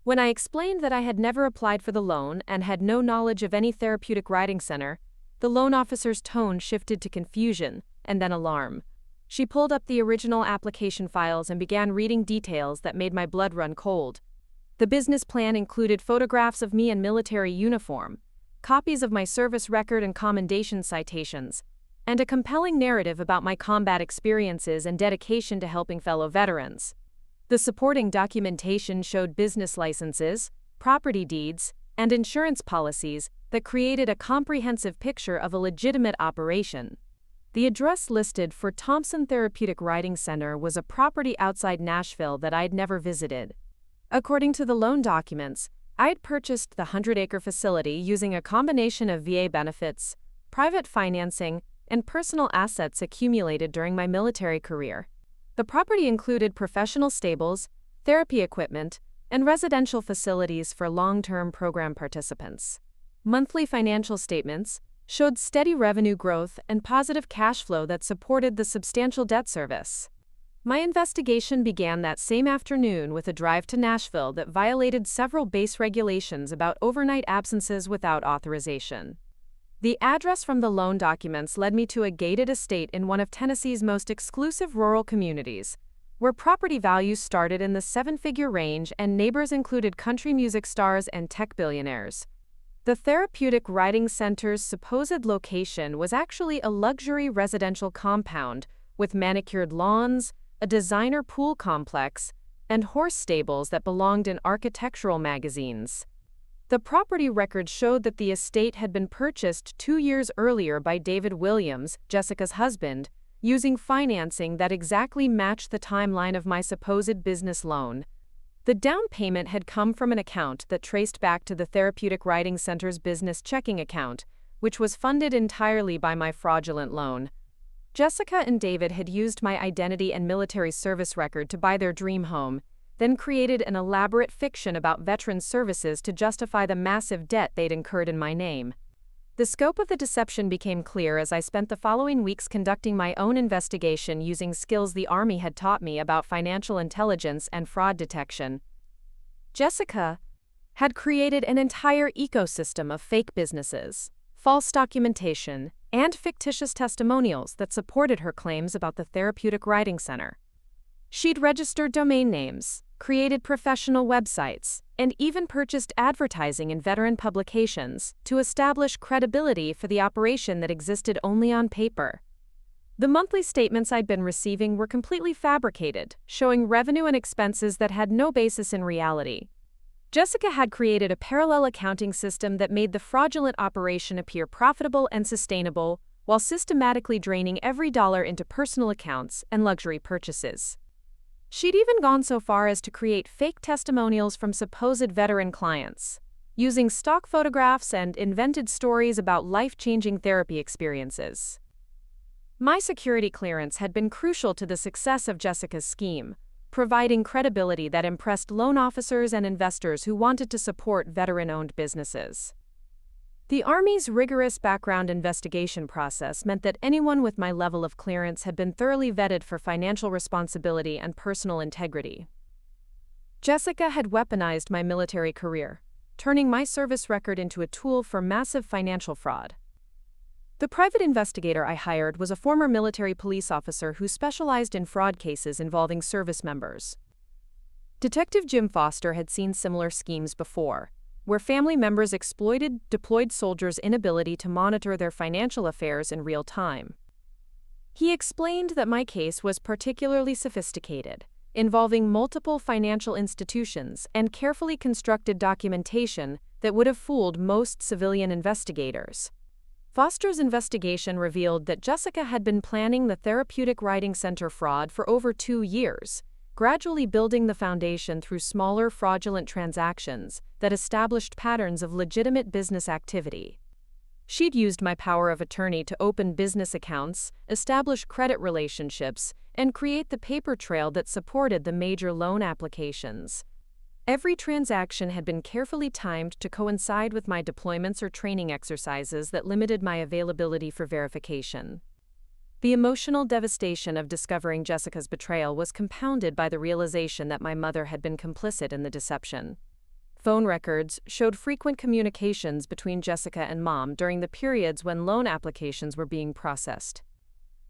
When I explained that I had never applied for the loan and had no knowledge of any therapeutic riding center, the loan officer's tone shifted to confusion and then alarm. She pulled up the original application files and began reading details that made my blood run cold. The business plan included photographs of me in military uniform, copies of my service record and commendation citations, and a compelling narrative about my combat experiences and dedication to helping fellow veterans. The supporting documentation showed business licenses, property deeds, and insurance policies that created a comprehensive picture of a legitimate operation. The address listed for Thompson Therapeutic Riding Center was a property outside Nashville that I'd never visited. According to the loan documents, I'd purchased the 100-acre facility using a combination of VA benefits, private financing, and personal assets accumulated during my military career. The property included professional stables, therapy equipment, and residential facilities for long-term program participants. Monthly financial statements showed steady revenue growth and positive cash flow that supported the substantial debt service. My investigation began that same afternoon with a drive to Nashville that violated several base regulations about overnight absences without authorization. The address from the loan documents led me to a gated estate in one of Tennessee's most exclusive rural communities, where property values started in the seven-figure range and neighbors included country music stars and tech billionaires. The Therapeutic Riding Center's supposed location was actually a luxury residential compound with manicured lawns, a designer pool complex, and horse stables that belonged in architectural magazines. The property records showed that the estate had been purchased 2 years earlier by David Williams, Jessica's husband, using financing that exactly matched the timeline of my supposed business loan. The down payment had come from an account that traced back to the Therapeutic Riding Center's business checking account, which was funded entirely by my fraudulent loan. Jessica and David had used my identity and military service record to buy their dream home, then created an elaborate fiction about veteran services to justify the massive debt they'd incurred in my name. The scope of the deception became clear as I spent the following weeks conducting my own investigation using skills the Army had taught me about financial intelligence and fraud detection. Jessica had created an entire ecosystem of fake businesses, false documentation, and fictitious testimonials that supported her claims about the Therapeutic Riding Center. She'd registered domain names, created professional websites, and even purchased advertising in veteran publications to establish credibility for the operation that existed only on paper. The monthly statements I'd been receiving were completely fabricated, showing revenue and expenses that had no basis in reality. Jessica had created a parallel accounting system that made the fraudulent operation appear profitable and sustainable, while systematically draining every dollar into personal accounts and luxury purchases. She'd even gone so far as to create fake testimonials from supposed veteran clients, using stock photographs and invented stories about life-changing therapy experiences. My security clearance had been crucial to the success of Jessica's scheme, providing credibility that impressed loan officers and investors who wanted to support veteran-owned businesses. The Army's rigorous background investigation process meant that anyone with my level of clearance had been thoroughly vetted for financial responsibility and personal integrity. Jessica had weaponized my military career, turning my service record into a tool for massive financial fraud. The private investigator I hired was a former military police officer who specialized in fraud cases involving service members. Detective Jim Foster had seen similar schemes before, where family members exploited deployed soldiers' inability to monitor their financial affairs in real time. He explained that my case was particularly sophisticated, involving multiple financial institutions and carefully constructed documentation that would have fooled most civilian investigators. Foster's investigation revealed that Jessica had been planning the Therapeutic Riding Center fraud for over 2 years, gradually building the foundation through smaller fraudulent transactions that established patterns of legitimate business activity. She'd used my power of attorney to open business accounts, establish credit relationships, and create the paper trail that supported the major loan applications. Every transaction had been carefully timed to coincide with my deployments or training exercises that limited my availability for verification. The emotional devastation of discovering Jessica's betrayal was compounded by the realization that my mother had been complicit in the deception. Phone records showed frequent communications between Jessica and Mom during the periods when loan applications were being processed.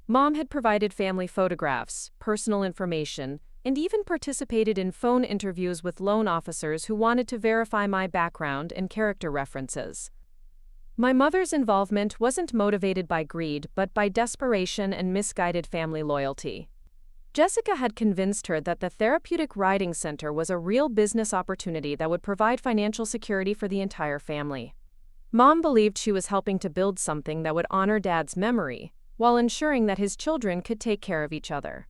Mom had provided family photographs, personal information, and even participated in phone interviews with loan officers who wanted to verify my background and character references. My mother's involvement wasn't motivated by greed, but by desperation and misguided family loyalty. Jessica had convinced her that the Therapeutic Riding Center was a real business opportunity that would provide financial security for the entire family. Mom believed she was helping to build something that would honor Dad's memory, while ensuring that his children could take care of each other.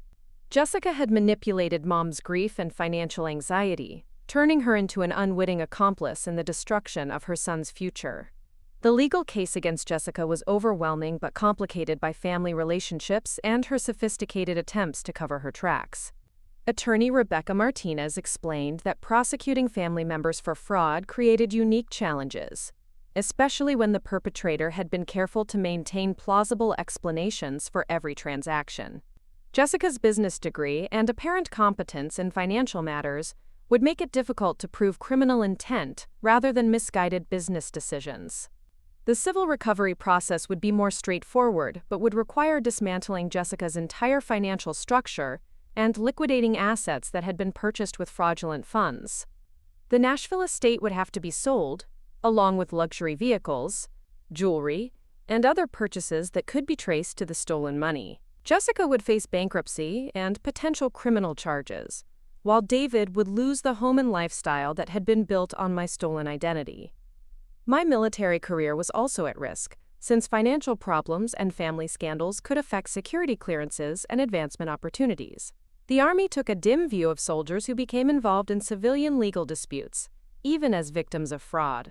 Jessica had manipulated Mom's grief and financial anxiety, turning her into an unwitting accomplice in the destruction of her son's future. The legal case against Jessica was overwhelming but complicated by family relationships and her sophisticated attempts to cover her tracks. Attorney Rebecca Martinez explained that prosecuting family members for fraud created unique challenges, especially when the perpetrator had been careful to maintain plausible explanations for every transaction. Jessica's business degree and apparent competence in financial matters would make it difficult to prove criminal intent rather than misguided business decisions. The civil recovery process would be more straightforward, but would require dismantling Jessica's entire financial structure and liquidating assets that had been purchased with fraudulent funds. The Nashville estate would have to be sold, along with luxury vehicles, jewelry, and other purchases that could be traced to the stolen money. Jessica would face bankruptcy and potential criminal charges, while David would lose the home and lifestyle that had been built on my stolen identity. My military career was also at risk, since financial problems and family scandals could affect security clearances and advancement opportunities. The Army took a dim view of soldiers who became involved in civilian legal disputes, even as victims of fraud.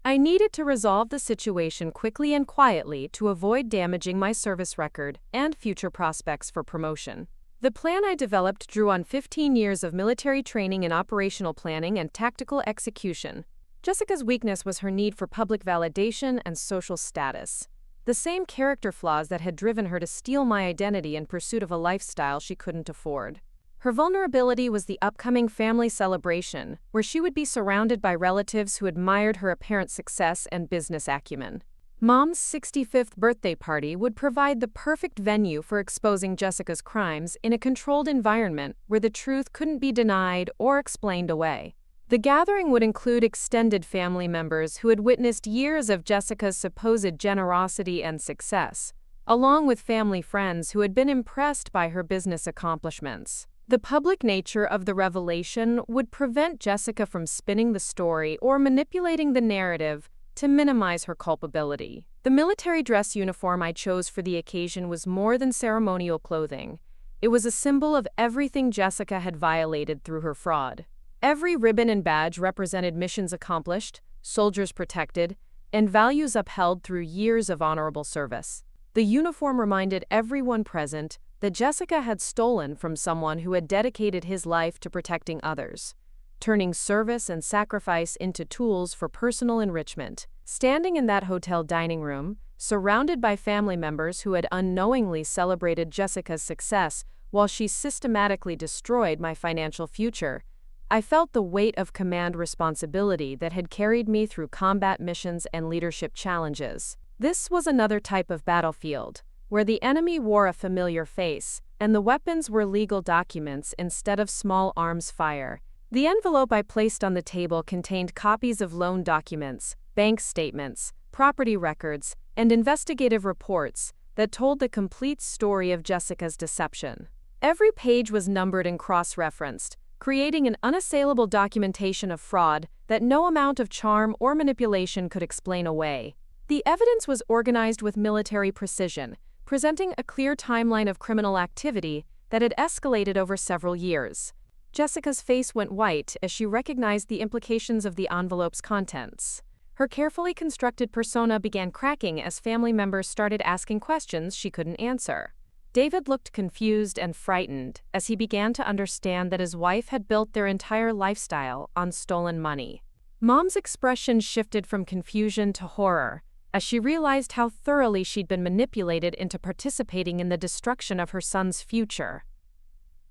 I needed to resolve the situation quickly and quietly to avoid damaging my service record and future prospects for promotion. The plan I developed drew on 15 years of military training in operational planning and tactical execution. Jessica's weakness was her need for public validation and social status, the same character flaws that had driven her to steal my identity in pursuit of a lifestyle she couldn't afford. Her vulnerability was the upcoming family celebration, where she would be surrounded by relatives who admired her apparent success and business acumen. Mom's 65th birthday party would provide the perfect venue for exposing Jessica's crimes in a controlled environment where the truth couldn't be denied or explained away. The gathering would include extended family members who had witnessed years of Jessica's supposed generosity and success, along with family friends who had been impressed by her business accomplishments. The public nature of the revelation would prevent Jessica from spinning the story or manipulating the narrative to minimize her culpability. The military dress uniform I chose for the occasion was more than ceremonial clothing. It was a symbol of everything Jessica had violated through her fraud. Every ribbon and badge represented missions accomplished, soldiers protected, and values upheld through years of honorable service. The uniform reminded everyone present that Jessica had stolen from someone who had dedicated his life to protecting others, turning service and sacrifice into tools for personal enrichment. Standing in that hotel dining room, surrounded by family members who had unknowingly celebrated Jessica's success while she systematically destroyed my financial future, I felt the weight of command responsibility that had carried me through combat missions and leadership challenges. This was another type of battlefield, where the enemy wore a familiar face, and the weapons were legal documents instead of small arms fire. The envelope I placed on the table contained copies of loan documents, bank statements, property records, and investigative reports that told the complete story of Jessica's deception. Every page was numbered and cross-referenced, creating an unassailable documentation of fraud that no amount of charm or manipulation could explain away. The evidence was organized with military precision, presenting a clear timeline of criminal activity that had escalated over several years. Jessica's face went white as she recognized the implications of the envelope's contents. Her carefully constructed persona began cracking as family members started asking questions she couldn't answer. David looked confused and frightened as he began to understand that his wife had built their entire lifestyle on stolen money. Mom's expression shifted from confusion to horror as she realized how thoroughly she'd been manipulated into participating in the destruction of her son's future.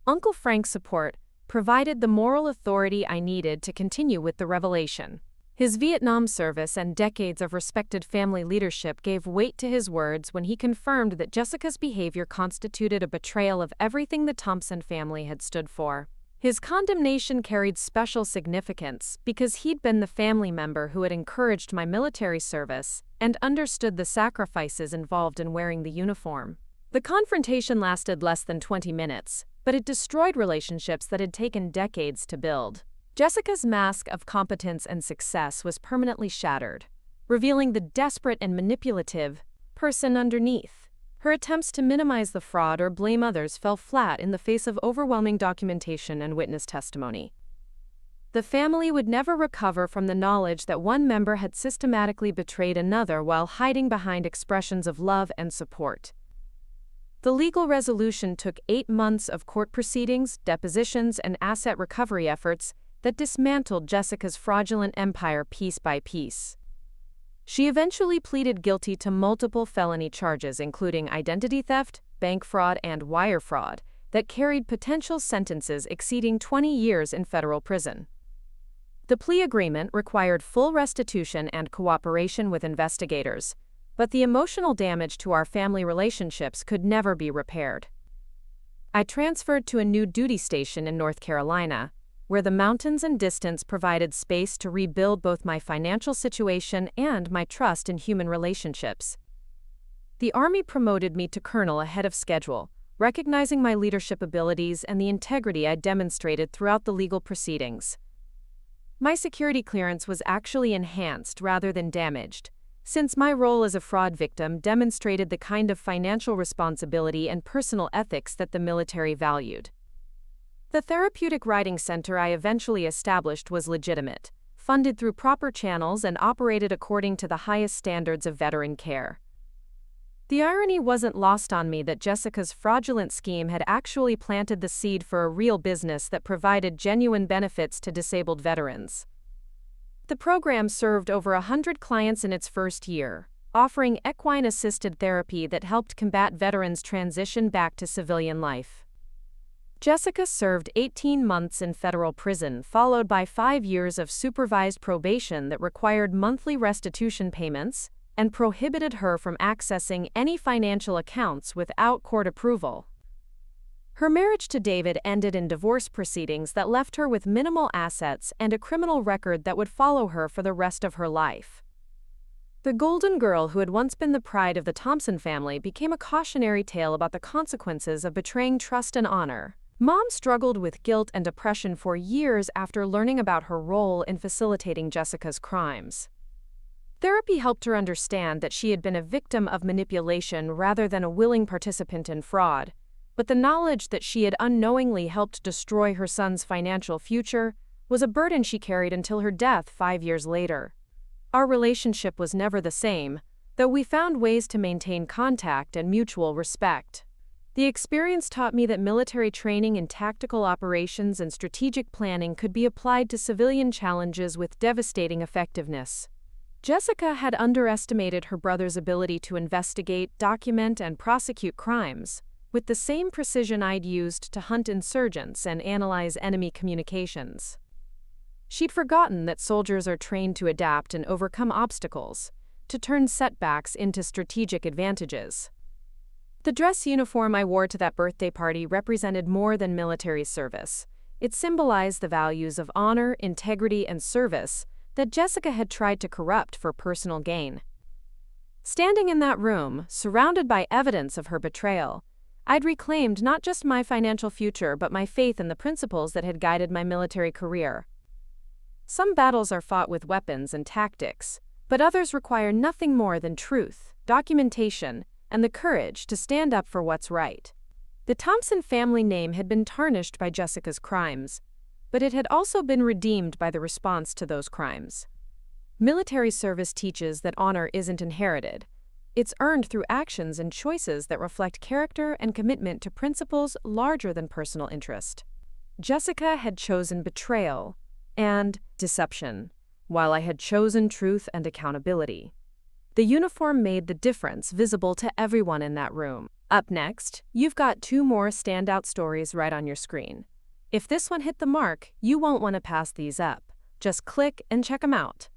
Uncle Frank's support provided the moral authority I needed to continue with the revelation. His Vietnam service and decades of respected family leadership gave weight to his words when he confirmed that Jessica's behavior constituted a betrayal of everything the Thompson family had stood for. His condemnation carried special significance because he'd been the family member who had encouraged my military service and understood the sacrifices involved in wearing the uniform. The confrontation lasted less than 20 minutes, but it destroyed relationships that had taken decades to build. Jessica's mask of competence and success was permanently shattered, revealing the desperate and manipulative person underneath. Her attempts to minimize the fraud or blame others fell flat in the face of overwhelming documentation and witness testimony. The family would never recover from the knowledge that one member had systematically betrayed another while hiding behind expressions of love and support. The legal resolution took 8 months of court proceedings, depositions, and asset recovery efforts that dismantled Jessica's fraudulent empire piece by piece. She eventually pleaded guilty to multiple felony charges including identity theft, bank fraud, and wire fraud that carried potential sentences exceeding 20 years in federal prison. The plea agreement required full restitution and cooperation with investigators, but the emotional damage to our family relationships could never be repaired. I transferred to a new duty station in North Carolina, where the mountains and distance provided space to rebuild both my financial situation and my trust in human relationships. The Army promoted me to colonel ahead of schedule, recognizing my leadership abilities and the integrity I demonstrated throughout the legal proceedings. My security clearance was actually enhanced rather than damaged, since my role as a fraud victim demonstrated the kind of financial responsibility and personal ethics that the military valued. The therapeutic riding center I eventually established was legitimate, funded through proper channels and operated according to the highest standards of veteran care. The irony wasn't lost on me that Jessica's fraudulent scheme had actually planted the seed for a real business that provided genuine benefits to disabled veterans. The program served over 100 clients in its first year, offering equine-assisted therapy that helped combat veterans' transition back to civilian life. Jessica served 18 months in federal prison, followed by 5 years of supervised probation that required monthly restitution payments and prohibited her from accessing any financial accounts without court approval. Her marriage to David ended in divorce proceedings that left her with minimal assets and a criminal record that would follow her for the rest of her life. The golden girl who had once been the pride of the Thompson family became a cautionary tale about the consequences of betraying trust and honor. Mom struggled with guilt and depression for years after learning about her role in facilitating Jessica's crimes. Therapy helped her understand that she had been a victim of manipulation rather than a willing participant in fraud, but the knowledge that she had unknowingly helped destroy her son's financial future was a burden she carried until her death 5 years later. Our relationship was never the same, though we found ways to maintain contact and mutual respect. The experience taught me that military training in tactical operations and strategic planning could be applied to civilian challenges with devastating effectiveness. Jessica had underestimated her brother's ability to investigate, document, and prosecute crimes, with the same precision I'd used to hunt insurgents and analyze enemy communications. She'd forgotten that soldiers are trained to adapt and overcome obstacles, to turn setbacks into strategic advantages. The dress uniform I wore to that birthday party represented more than military service. It symbolized the values of honor, integrity, and service that Jessica had tried to corrupt for personal gain. Standing in that room, surrounded by evidence of her betrayal, I'd reclaimed not just my financial future but my faith in the principles that had guided my military career. Some battles are fought with weapons and tactics, but others require nothing more than truth, documentation, and the courage to stand up for what's right. The Thompson family name had been tarnished by Jessica's crimes, but it had also been redeemed by the response to those crimes. Military service teaches that honor isn't inherited. It's earned through actions and choices that reflect character and commitment to principles larger than personal interest. Jessica had chosen betrayal and deception, while I had chosen truth and accountability. The uniform made the difference visible to everyone in that room. Up next, you've got 2 more standout stories right on your screen. If this one hit the mark, you won't want to pass these up. Just click and check them out.